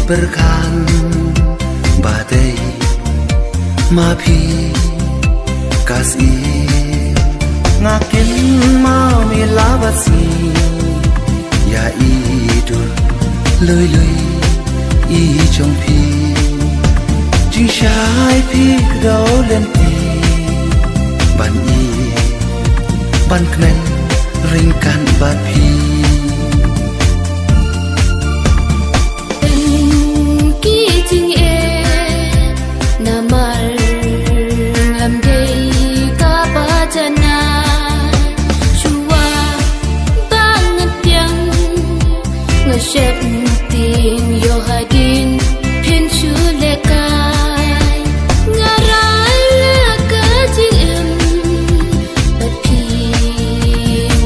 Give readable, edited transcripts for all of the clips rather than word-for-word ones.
Berkan badai mapi kasih ngakin mau milawasi ya idul lơi lơi y trong pi chỉ sai pi đâu lên pi ban y ban kmen ringkan ban pi Shep tin yo hadin pin chu le kai ngarai la ka jing em bat pi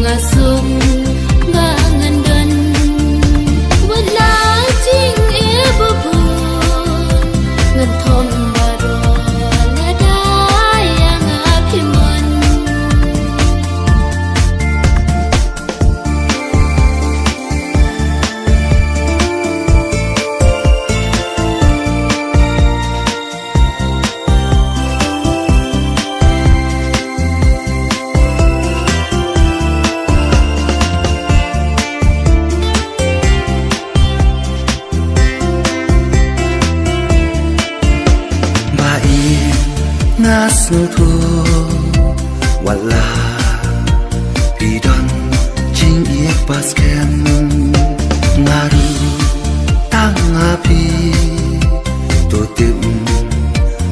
ngasum nga ngan dan wala jing e bu bu ngan thom baro la dai yang a pi mon ngasnu thu wala bidon jing iek basken ngaru tang api to tim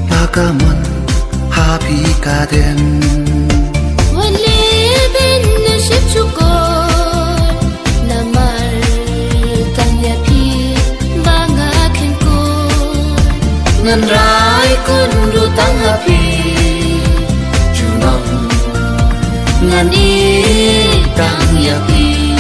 pakamon happy kaden wale ben ship chukor namar kanya pi banga khen ko ngan rai kun du tang api ngan i tang ya pi